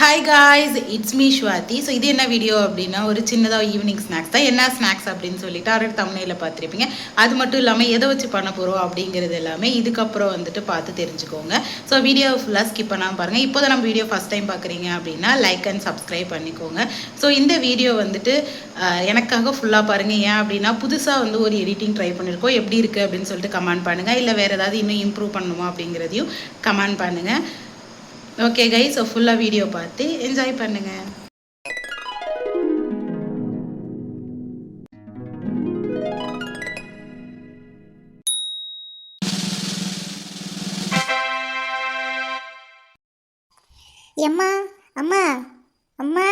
Hi guys, it's me Swathi. So இது என்ன video அப்படின்னா ஒரு சின்னதாக ஈவினிங் ஸ்நாக்ஸ் தான். என்ன ஸ்நாக்ஸ் அப்படின்னு சொல்லிட்டு ஆல்ரெடி தமிழில் பார்த்துருப்பீங்க. அது மட்டும் இல்லாமல் எதை வச்சு பண்ண போகிறோம் அப்படிங்கிறது எல்லாமே இதுக்கப்புறம் வந்துட்டு பார்த்து தெரிஞ்சுக்கோங்க. ஸோ வீடியோ ஃபுல்லாக ஸ்கிப் பண்ணாமல் பாருங்கள். இப்போ தான் நம்ம வீடியோ ஃபஸ்ட் டைம் பார்க்குறீங்க அப்படின்னா லைக் அண்ட் சப்ஸ்கிரைப் பண்ணிக்கோங்க. ஸோ இந்த வீடியோ வந்துட்டு எனக்காக ஃபுல்லாக பாருங்கள். ஏன் அப்படின்னா புதுசாக வந்து ஒரு எடிட்டிங் ட்ரை பண்ணியிருக்கோம். எப்படி இருக்குது அப்படின்னு சொல்லிட்டு கமெண்ட் பண்ணுங்கள். இல்லை வேறு ஏதாவது இன்னும் இம்ப்ரூவ் பண்ணணுமா அப்படிங்கிறதையும் கமெண்ட் பண்ணுங்கள். ஓகே கைஸ், ஸோ ஃபுல்லாக வீடியோ பார்த்து என்ஜாய் பண்ணுங்கள். எம்மா அம்மா அம்மா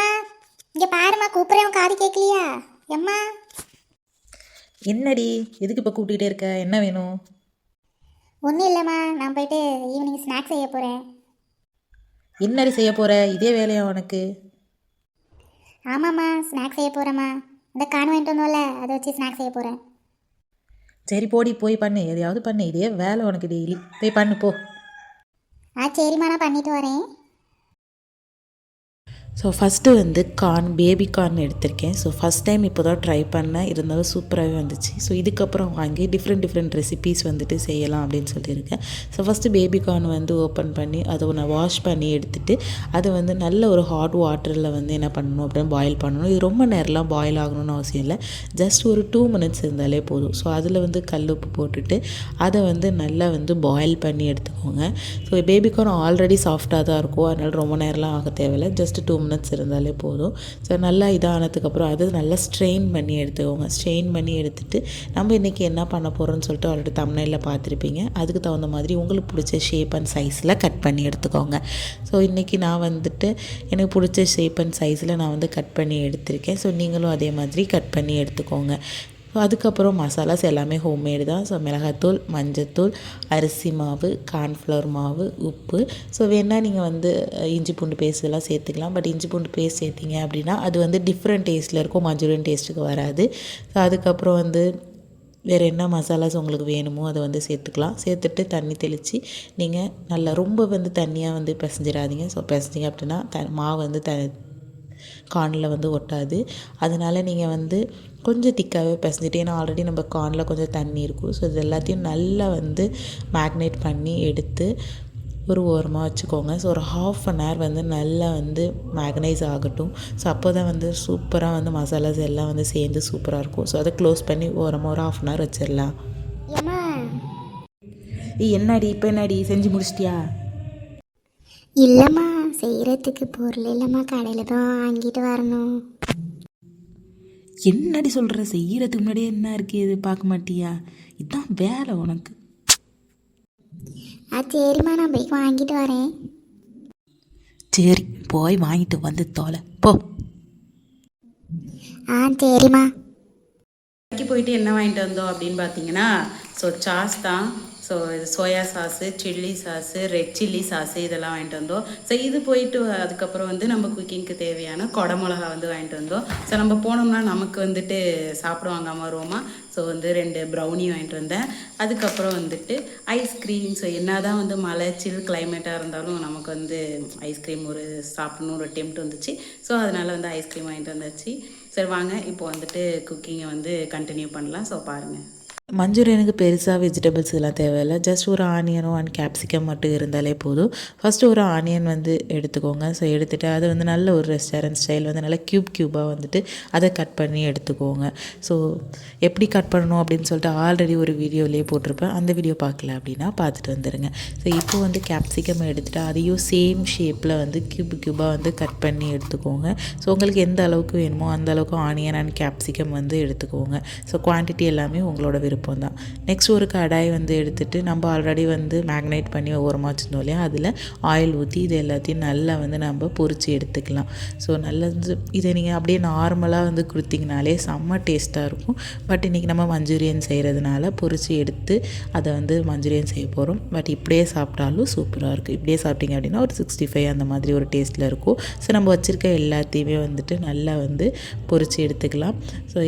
இங்கே பாருமா, கூப்பிட்றேன், காது கேட்கலையா? எம்மா. என்னடி, எதுக்கு இப்போ கூப்பிட்டுக்கிட்டே இருக்க? என்ன வேணும்? ஒன்றும் இல்லைம்மா, நான் போயிட்டு ஈவினிங் ஸ்நாக்ஸ் செய்ய போகிறேன். என்னடி செய்ய போகிற? இதே வேலையா உனக்கு? ஆமாம்மா, ஸ்நாக்ஸ் செய்ய போகிறேம்மா. இந்த கான் வாங்கிட்டு வந்தோம்ல, அதை வச்சு ஸ்நாக்ஸ் செய்ய போகிறேன். சரி போடி, போய் பண்ணு, எதையாவது பண்ணு. இதே வேலை உனக்கு டெய்லி. போய் பண்ணு போ. சரிம்மா, நான் பண்ணிட்டு வரேன். ஸோ ஃபஸ்ட்டு வந்து பேபி கார்ன் எடுத்திருக்கேன். ஸோ ஃபஸ்ட் டைம் இப்போ தான் ட்ரை பண்ணேன், இருந்தாலும் சூப்பராகவே வந்துச்சு. ஸோ இதுக்கப்புறம் வாங்கி டிஃப்ரெண்ட் ரெசிபீஸ் வந்துட்டு செய்யலாம் அப்படின்னு சொல்லியிருக்கேன். ஸோ ஃபஸ்ட்டு பேபி கார்ன் வந்து ஓப்பன் பண்ணி அதை நான் வாஷ் பண்ணி எடுத்துகிட்டு அதை வந்து நல்ல ஒரு ஹாட் வாட்டரில் வந்து என்ன பண்ணணும் அப்படின்னு பாயில் பண்ணணும். இது ரொம்ப நேரம்லாம் பாயில் ஆகணும்னு அவசியம் இல்லை, ஜஸ்ட் ஒரு 2 minutes இருந்தாலே போதும். ஸோ அதில் வந்து கல் உப்பு போட்டுட்டு அதை வந்து நல்லா வந்து பாயில் பண்ணி எடுத்துக்கோங்க. ஸோ பேபி கார்ன் ஆல்ரெடி சாஃப்டாக தான் இருக்கும், அதனால் ரொம்ப நேரம்லாம் ஆக தேவையில்லை, ஜஸ்ட் 2 minutes இருந்தாலே போதும். ஸோ நல்லா இதானதுக்கப்புறம் அது நல்லா ஸ்ட்ரெயின் பண்ணி எடுத்துக்கோங்க. ஸ்ட்ரெயின் பண்ணி எடுத்துகிட்டு நம்ம இன்றைக்கி என்ன பண்ண போகிறோம்னு சொல்லிட்டு ஆல்ரெடி தம்ப்நெயிலில் பார்த்துருப்பீங்க. அதுக்கு தகுந்த மாதிரி உங்களுக்கு பிடிச்ச ஷேப் அண்ட் சைஸில் கட் பண்ணி எடுத்துக்கோங்க. ஸோ இன்றைக்கி நான் வந்துட்டு எனக்கு பிடிச்ச ஷேப் அண்ட் சைஸில் நான் வந்து கட் பண்ணி எடுத்திருக்கேன். ஸோ நீங்களும் அதே மாதிரி கட் பண்ணி எடுத்துக்கோங்க. ஸோ அதுக்கப்புறம் மசாலாஸ் எல்லாமே ஹோம்மேடு தான். ஸோ மிளகாத்தூள், மஞ்சத்தூள், அரிசி மாவு, கார்ன்ஃப்ளவர் மாவு, உப்பு. ஸோ வேணால் நீங்கள் வந்து இஞ்சி பூண்டு பேஸ்ட் எல்லாம் சேர்த்துக்கலாம். பட் இஞ்சி பூண்டு பேஸ்ட் சேர்த்திங்க அப்படின்னா அது வந்து டிஃப்ரெண்ட் டேஸ்ட்டில் இருக்கும், மஞ்சூரியன் டேஸ்ட்டுக்கு வராது. ஸோ அதுக்கப்புறம் வந்து வேறு என்ன மசாலாஸ் உங்களுக்கு வேணுமோ அதை வந்து சேர்த்துக்கலாம். சேர்த்துட்டு தண்ணி தெளித்து நீங்கள் நல்லா ரொம்ப வந்து தண்ணியாக வந்து பிசைஞ்சிடாதீங்க. ஸோ பிசைஞ்சிங்க அப்படின்னா மாவு வந்து கார்னில் வந்து ஒட்டாது. அதனால் நீங்கள் வந்து கொஞ்சம் திக்காகவே பிசைஞ்சிட்டு, ஏன்னா ஆல்ரெடி நம்ம கார்னில் கொஞ்சம் தண்ணி இருக்கும். ஸோ இது எல்லாத்தையும் நல்லா வந்து மேக்னேட் பண்ணி எடுத்து ஒரு ஓரமாக வச்சுக்கோங்க. ஸோ ஒரு 1/2 an hour வந்து நல்லா வந்து மேக்னைஸ் ஆகட்டும். ஸோ அப்போ தான் வந்து சூப்பராக வந்து மசாலாஸ் எல்லாம் வந்து சேர்ந்து சூப்பராக இருக்கும். ஸோ அதை க்ளோஸ் பண்ணி ஓரமாக ஒரு 1/2 an hour வச்சிடலாம். என்னடி இப்போ என்னடி செஞ்சு முடிச்சிட்டியா? இல்லைம்மா, செய்கிறதுக்கு பொருள் இல்லைம்மா, கடையில் தான் வாங்கிட்டு வரணும். என்னடி சொல்கிற? செய்கிறதுக்கு முன்னாடியே என்ன இருக்குது, இது பார்க்க மாட்டியா? இதுதான் வேலை உனக்கு. சரிம்மா, நான் போய் வாங்கிட்டு வரேன். சரி போய் வாங்கிட்டு வந்து தோலை போ. சரிம்மா. போயிட்டு என்ன வாங்கிட்டு வந்தோம் அப்படின்னு பார்த்தீங்கன்னா, ஸோ சாஸ் தான். ஸோ இது soya sauce, chilli sauce, red chilli sauce இதெல்லாம் வாங்கிட்டு வந்தோம். ஸோ இது போயிட்டு அதுக்கப்புறம் வந்து நம்ம குக்கிங்க்கு தேவையான குடமிளகா வந்து வாங்கிட்டு வந்தோம். ஸோ நம்ம போனோம்னா நமக்கு வந்துட்டு சாப்பிடுவாங்க வருவோமா. ஸோ வந்து 2 ப்ரௌனி வாங்கிட்டு வந்தேன். அதுக்கப்புறம் வந்துட்டு ஐஸ்கிரீம். ஸோ என்ன தான் வந்து மழை சில் கிளைமேட்டாக இருந்தாலும் நமக்கு வந்து ஐஸ்கிரீம் ஒரு சாப்பிடணும் ஒரு டெம்ட் வந்துச்சு. ஸோ அதனால் வந்து ஐஸ்கிரீம் வாங்கிட்டு வந்தாச்சு. சரி வாங்க இப்போ வந்துட்டு குக்கிங்கை வந்து கண்டினியூ பண்ணலாம். ஸோ பாருங்கள். மஞ்சூரியனுக்கு பெருசாக வெஜிடபிள்ஸ் எல்லாம் தேவையில்லை, ஜஸ்ட் ஒரு ஆனியனும் அண்ட் கேப்சிகம் மட்டும் இருந்தாலே போதும். ஃபஸ்ட்டு ஒரு ஆனியன் வந்து எடுத்துக்கோங்க. ஸோ எடுத்துகிட்டு அதை வந்து நல்ல ஒரு ரெஸ்டாரண்ட் ஸ்டைல் வந்து நல்லா க்யூபாக வந்துட்டு அதை கட் பண்ணி எடுத்துக்கோங்க. ஸோ எப்படி கட் பண்ணணும் அப்படின்னு சொல்லிட்டு ஆல்ரெடி ஒரு வீடியோலேயே போட்டிருப்பேன், அந்த வீடியோ பார்க்கல அப்படின்னா பார்த்துட்டு வந்துடுங்க. ஸோ இப்போ வந்து கேப்சிகம் எடுத்துகிட்டு அதையும் சேம் ஷேப்பில் வந்து க்யூபாக வந்து கட் பண்ணி எடுத்துக்கோங்க. ஸோ உங்களுக்கு எந்த அளவுக்கு வேணுமோ அந்த அளவுக்கு ஆனியன் அண்ட் கேப்சிகம் வந்து எடுத்துக்கோங்க. ஸோ குவான்டிட்டி எல்லாமே உங்களோட விருப்பம் தான். நெக்ஸ்ட் ஒரு கடாய் வந்து எடுத்துகிட்டு நம்ம ஆல்ரெடி வந்து மேக்னேட் பண்ணி ஓரமாக வச்சுருந்தோம் இல்லையா, அதில் ஆயில் ஊற்றி இது எல்லாத்தையும் நல்லா வந்து நம்ம பொரித்து எடுத்துக்கலாம். ஸோ நல்லா இதை நீங்கள் அப்படியே நார்மலாக வந்து கொடுத்தீங்கனாலே செம்ம டேஸ்ட்டாக இருக்கும். பட் இன்றைக்கி நம்ம மஞ்சூரியன் செய்கிறதுனால பொரித்து எடுத்து அதை வந்து மஞ்சூரியன் செய்ய போகிறோம். பட் இப்படியே சாப்பிட்டாலும் சூப்பராக இருக்குது. இப்படியே சாப்பிட்டீங்க அப்படின்னா ஒரு 65 அந்த மாதிரி ஒரு டேஸ்ட்டில் இருக்கும். ஸோ நம்ம வச்சுருக்க எல்லாத்தையுமே வந்துட்டு நல்லா வந்து பொரித்து எடுத்துக்கலாம். ஸோ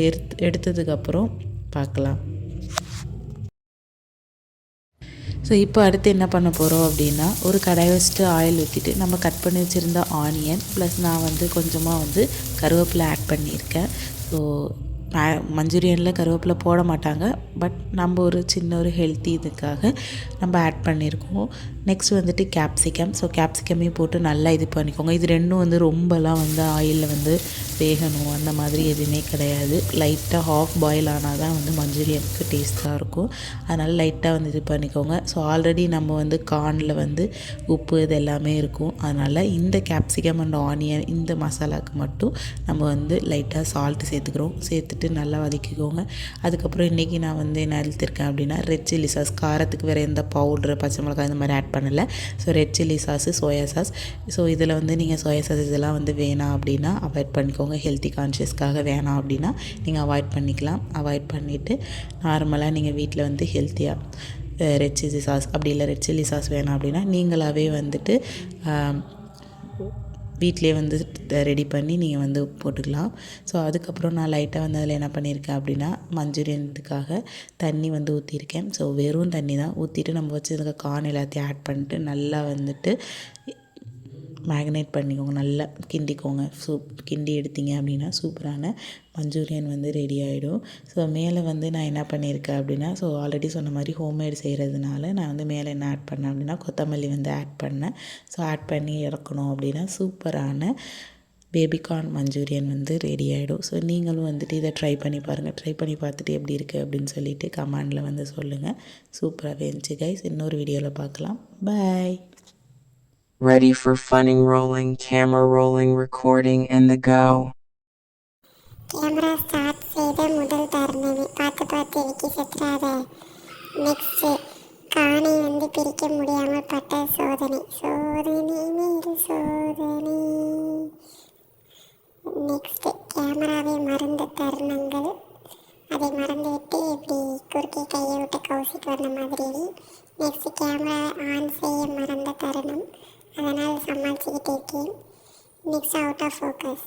எடுத்ததுக்கப்புறம் பார்க்கலாம். ஸோ இப்போ அடுத்து என்ன பண்ண போகிறோம் அப்படின்னா ஒரு கடாய் வச்சுட்டு ஆயில் ஊற்றிட்டு நம்ம கட் பண்ணி வச்சுருந்த ஆனியன் ப்ளஸ் நான் வந்து கொஞ்சமாக வந்து கருவேப்பிலை ஆட் பண்ணியிருக்கேன். ஸோ மஞ்சூரியனில் கருவேப்பிலை போட மாட்டாங்க, பட் நம்ம ஒரு சின்ன ஒரு ஹெல்த்தி இதுக்காக நம்ம ஆட் பண்ணியிருக்கோம். நெக்ஸ்ட் வந்துட்டு கேப்சிகம். ஸோ கேப்சிகமையும் போட்டு நல்லா இது பண்ணிக்கோங்க. இது ரெண்டும் வந்து ரொம்பலாம் வந்து ஆயிலில் வந்து வேகணும் அந்த மாதிரி எதுவுமே கிடையாது. லைட்டாக ஹாஃப் பாயில் ஆனால் தான் வந்து மஞ்சூரியனுக்கு டேஸ்ட்டாக இருக்கும். அதனால் லைட்டாக வந்து இது பண்ணிக்கோங்க. ஸோ ஆல்ரெடி நம்ம வந்து கார்னில் வந்து உப்பு இது எல்லாமே இருக்கும். அதனால் இந்த கேப்சிகம் அண்ட் ஆனியன் இந்த மசாலாவுக்கு மட்டும் நம்ம வந்து லைட்டாக சால்ட்டு சேர்த்துட்டு நல்லா வதக்கிக்கோங்க. அதுக்கப்புறம் இன்றைக்கி நான் வந்து என்ன எடுத்திருக்கேன் அப்படின்னா ரெட் சில்லி சாஸ். காரத்துக்கு வேறு எந்த பவுட்ரு பச்சை மிளகாய் இந்த மாதிரி ஆட் பண்ணலை. So red chilli sauce, soya sauce. So இதில் வந்து நீங்கள் சோயா சாஸ் இதெல்லாம் வந்து வேணாம் அப்படின்னா அவாய்ட் பண்ணிக்கோங்க. ஹெல்த்தி கான்ஷியஸ்க்காக வேணாம் அப்படின்னா நீங்கள் அவாய்ட் பண்ணிக்கலாம். அவாய்ட் பண்ணிவிட்டு நார்மலாக நீங்கள் வீட்டில் வந்து ஹெல்த்தியாக ரெட் சில்லி சாஸ் அப்படி இல்லை ரெட் சில்லி சாஸ் வேணாம் அப்படின்னா நீங்களாகவே வந்துட்டு வீட்டிலே வந்து ரெடி பண்ணி நீங்கள் வந்து போட்டுக்கலாம். ஸோ அதுக்கப்புறம் நான் லைட்டாக வந்து அதில் என்ன பண்ணியிருக்கேன் அப்படின்னா மஞ்சூரியனுக்காக தண்ணி வந்து ஊற்றிருக்கேன். ஸோ வெறும் தண்ணி தான் ஊற்றிட்டு நம்ம வச்சுருக்க கார்ன் எல்லாத்தையும் ஆட் பண்ணிட்டு நல்லா வந்துட்டு மேக்னேட் பண்ணிக்கோங்க. நல்லா கிண்டிக்கோங்க. கிண்டி எடுத்தீங்க அப்படின்னா சூப்பரான மஞ்சூரியன் வந்து ரெடி ஆகிடும். ஸோ மேலே வந்து நான் என்ன பண்ணியிருக்கேன் அப்படின்னா ஸோ ஆல்ரெடி சொன்ன மாதிரி ஹோம்மேட் செய்கிறதுனால நான் வந்து மேலே என்ன ஆட் பண்ணேன் அப்படின்னா கொத்தமல்லி வந்து ஆட் பண்ணேன். ஸோ ஆட் பண்ணி இறக்கணும் அப்படின்னா சூப்பரான பேபிகார்ன் மஞ்சூரியன் வந்து ரெடி ஆகிடும். ஸோ நீங்களும் வந்துட்டு இதை ட்ரை பண்ணி பாருங்கள். ட்ரை பண்ணி பார்த்துட்டு எப்படி இருக்குது அப்படின்னு சொல்லிவிட்டு கமெண்டில் வந்து சொல்லுங்கள். சூப்பராகவே இருந்துச்சு கைஸ். இன்னொரு வீடியோவில் பார்க்கலாம். பாய். Ready for funning, rolling, camera rolling, recording, and the go. Camera start செய்த முதல் தருணமே பார்த்து விக்கி செத்துறாத. நெக்ஸ்ட்டு காணை வந்து பிரிக்க முடியாமல் பட்ட சோதனை மேல் சோதனை. நெக்ஸ்ட்டு கேமராவை மறந்த தருணங்கள். அதை மறந்துவிட்டு இப்படி குறுக்கே கையை விட்டு கௌசிக்கு வந்த மாதிரி. நெக்ஸ்ட்டு கேமரா ஆன் செய்ய மறந்த தருணம், அதனால் சமாளிச்சுக்கிட்டு இருக்கேன். Next out of focus.